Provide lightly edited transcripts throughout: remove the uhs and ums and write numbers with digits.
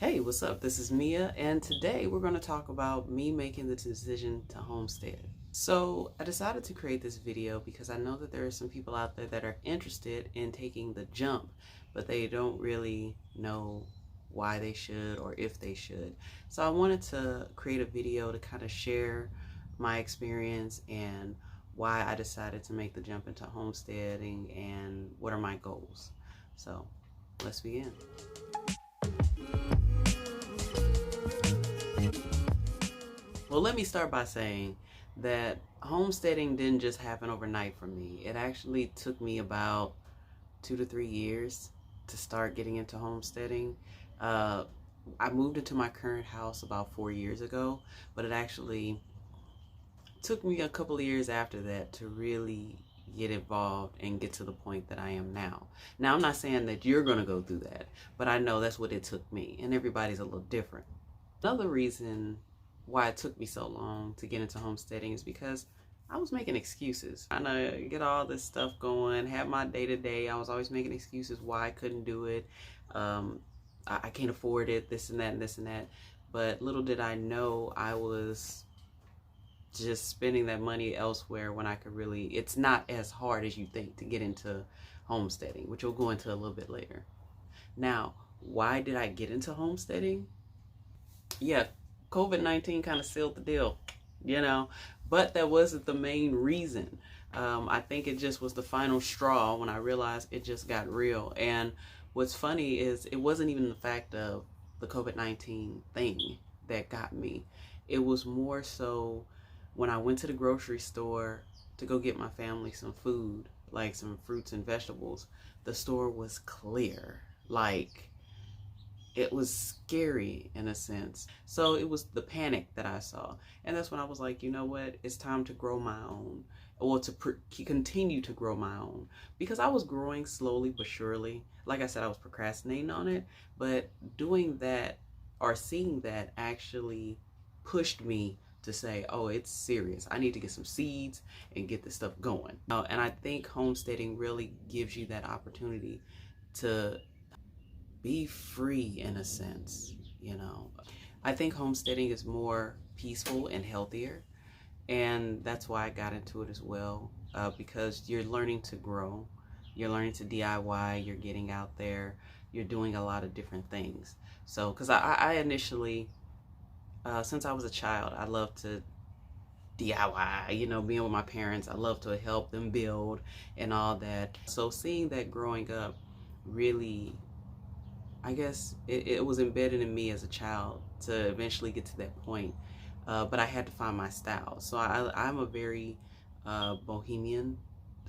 Hey, what's up? This is Mia, and today we're going to talk about me making the decision to homestead. So, I decided to create this video because I know that there are some people out there that are interested in taking the jump, but they don't really know why they should or if they should. So, I wanted to create a video to kind of share my experience and why I decided to make the jump into homesteading and what are my goals. So, let's begin. Well, let me start by saying that homesteading didn't just happen overnight for me. It actually took me about 2 to 3 years to start getting into homesteading. I moved into my current house about 4 years ago, but it actually took me a couple of years after that to really get involved and get to the point that I am now. Now, I'm not saying that you're going to go through that, but I know that's what it took me, and everybody's a little different. Another reason why it took me so long to get into homesteading is because I was making excuses. Trying to get all this stuff going, have my day-to-day. I was always making excuses why I couldn't do it. I can't afford it, this and that and this and that. But little did I know I was just spending that money elsewhere when I could really, it's not as hard as you think to get into homesteading, which we'll go into a little bit later. Now, why did I get into homesteading? Yeah, COVID-19 kind of sealed the deal, but that wasn't the main reason. I think it just was the final straw when I realized it just got real. And what's funny is it wasn't even the fact of the COVID-19 thing that got me. It was more so when I went to the grocery store to go get my family some food, like some fruits and vegetables. The store was clear. Like, it was scary in a sense. So it was the panic that I saw. And that's when I was like, you know what? It's time to grow my own, or to continue to grow my own. Because I was growing slowly but surely. Like I said, I was procrastinating on it. But doing that or seeing that actually pushed me to say, oh, it's serious. I need to get some seeds and get this stuff going. And I think homesteading really gives you that opportunity to be free in a sense. I think homesteading is more peaceful and healthier, and that's why I got into it as well, because you're learning to grow, you're learning to DIY, you're getting out there, you're doing a lot of different things. So because I initially, since I was a child, I loved to DIY, being with my parents. I love to help them build and all that. So seeing that growing up really, I guess it was embedded in me as a child to eventually get to that point. But I had to find my style. So I'm a very bohemian.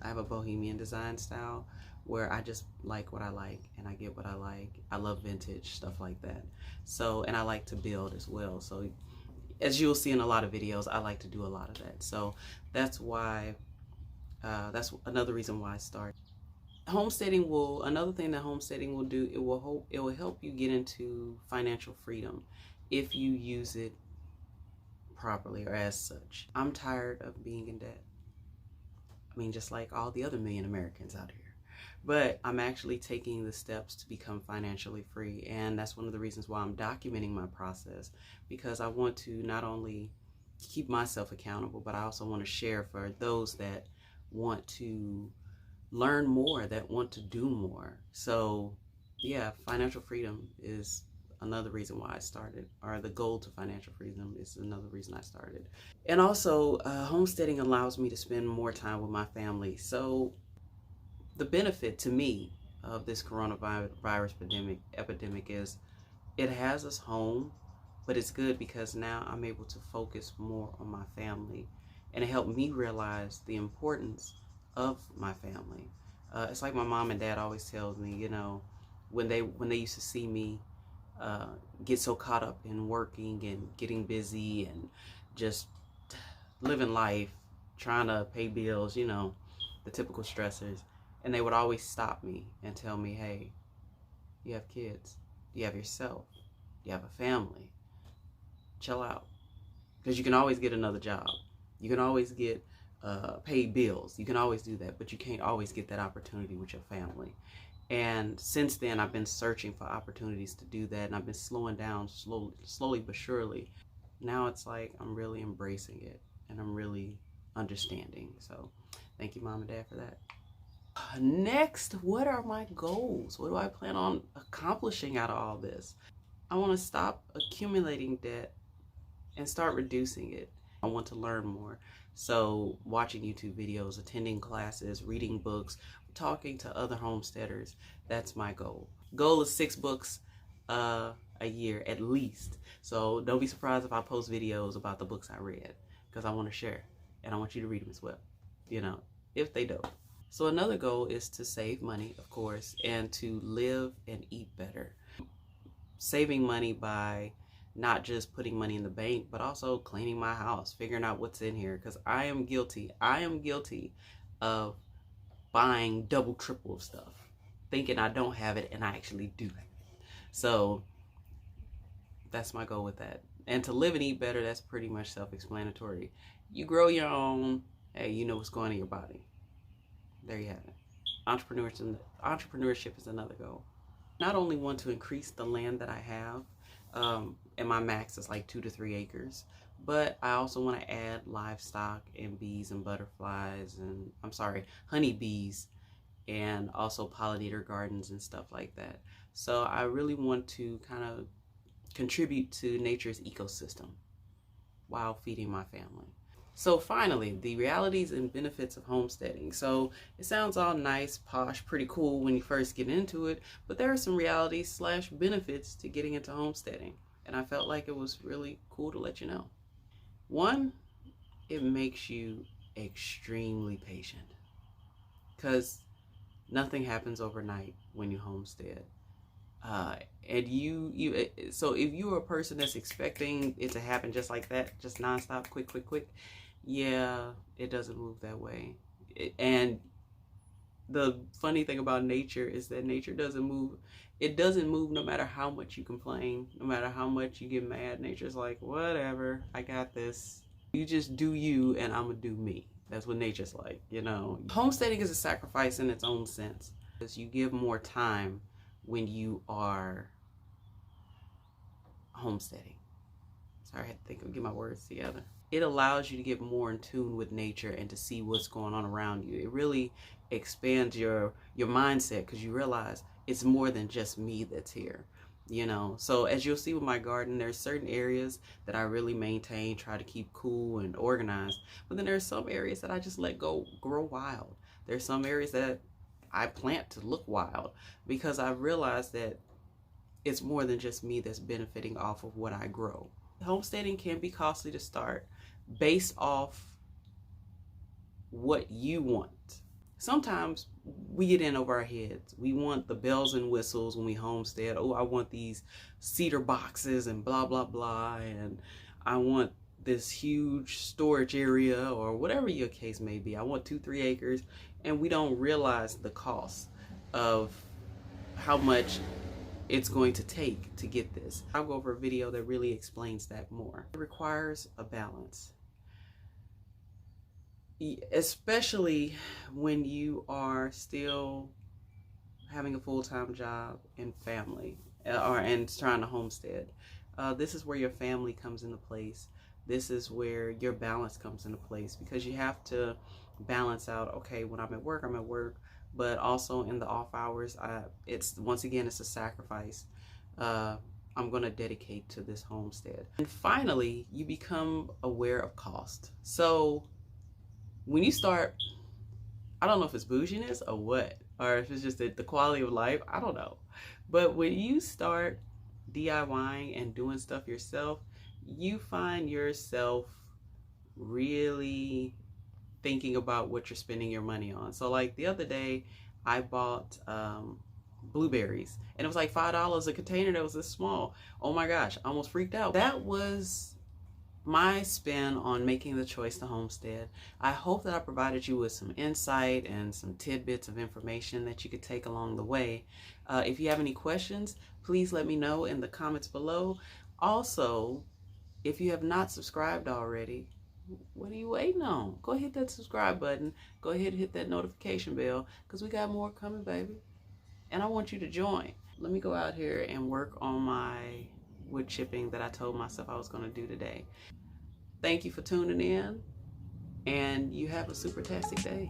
I have a bohemian design style where I just like what I like and I get what I like. I love vintage, stuff like that. So, and I like to build as well. So as you'll see in a lot of videos, I like to do a lot of that. So that's why, that's another reason why I started. Another thing that homesteading will do, it will help you get into financial freedom if you use it properly or as such. I'm tired of being in debt. I mean, just like all the other million Americans out here. But I'm actually taking the steps to become financially free. And that's one of the reasons why I'm documenting my process, because I want to not only keep myself accountable, but I also want to share for those that want to learn more, that want to do more. So yeah, financial freedom is another reason why I started, or the goal to financial freedom is another reason I started. And also, homesteading allows me to spend more time with my family. So the benefit to me of this coronavirus epidemic is it has us home, but it's good because now I'm able to focus more on my family, and it helped me realize the importance of my family. It's like my mom and dad always tells me, when they used to see me get so caught up in working and getting busy and just living life, trying to pay bills, the typical stressors, and they would always stop me and tell me, hey, you have kids, you have yourself, you have a family, chill out, because you can always get another job, you can always get pay bills, you can always do that, but you can't always get that opportunity with your family. And since then, I've been searching for opportunities to do that, and I've been slowing down slowly but surely. Now it's like I'm really embracing it, and I'm really understanding. So thank you, Mom and Dad, for that. Next, what are my goals? What do I plan on accomplishing out of all this? I want to stop accumulating debt and start reducing it. I want to learn more. So watching YouTube videos, attending classes, reading books, talking to other homesteaders, that's my goal. Goal is 6 books a year at least. So don't be surprised if I post videos about the books I read, because I want to share and I want you to read them as well, you know, if they don't. So another goal is to save money, of course, and to live and eat better. Saving money by not just putting money in the bank, but also cleaning my house, figuring out what's in here, because I am guilty of buying double, triple of stuff, thinking I don't have it, and I actually do have it. So that's my goal with that. And to live and eat better, that's pretty much self-explanatory. You grow your own, hey, you know what's going in your body. There you have it. Entrepreneurship is another goal. Not only want to increase the land that I have, and my max is like 2 to 3 acres, but I also want to add livestock and bees and butterflies and, honeybees, and also pollinator gardens and stuff like that. So I really want to kind of contribute to nature's ecosystem while feeding my family. So finally, the realities and benefits of homesteading. So it sounds all nice, posh, pretty cool when you first get into it, but there are some realities / benefits to getting into homesteading. And I felt like it was really cool to let you know. One, it makes you extremely patient, because nothing happens overnight when you homestead. So if you're a person that's expecting it to happen just like that, just nonstop, quick, yeah, it doesn't move that way. And the funny thing about nature is that nature doesn't move. It doesn't move no matter how much you complain, no matter how much you get mad. Nature's like, whatever, I got this. You just do you, and I'm gonna do me. That's what nature's like, you know. Homesteading is a sacrifice in its own sense, because you give more time when you are homesteading. Sorry, I had to get my words together. It allows you to get more in tune with nature and to see what's going on around you. It really expands your mindset, because you realize it's more than just me that's here, you know. So as you'll see with my garden, there's certain areas that I really maintain, try to keep cool and organized, but then there's some areas that I just let grow wild. There's some areas that I plant to look wild, because I realized that it's more than just me that's benefiting off of what I grow. Homesteading can be costly to start based off what you want. Sometimes we get in over our heads. We want the bells and whistles when we homestead. Oh, I want these cedar boxes and blah, blah, blah. And I want this huge storage area, or whatever your case may be. I want 2-3 acres. And we don't realize the cost of how much it's going to take to get this. I'll go over a video that really explains that more. It requires a balance, especially when you are still having a full-time job and family, and trying to homestead. This is where your family comes into place. This is where your balance comes into place, because you have to balance out, okay, when I'm at work, but also in the off hours, it's a sacrifice I'm going to dedicate to this homestead. And finally, you become aware of cost. So when you start, I don't know if it's bouginess or what, or if it's just the quality of life, I don't know. But when you start DIYing and doing stuff yourself, you find yourself really thinking about what you're spending your money on. So like the other day, I bought blueberries, and it was like $5 a container that was this small. Oh my gosh, I almost freaked out. That was my spin on making the choice to homestead. I hope that I provided you with some insight and some tidbits of information that you could take along the way. If you have any questions, please let me know in the comments below. Also, if you have not subscribed already, what are you waiting on? Go hit that subscribe button. Go ahead and hit that notification bell, because we got more coming, baby. and I want you to join. Let me go out here and work on my wood chipping that I told myself I was going to do today. Thank you for tuning in, and you have a super-tastic day.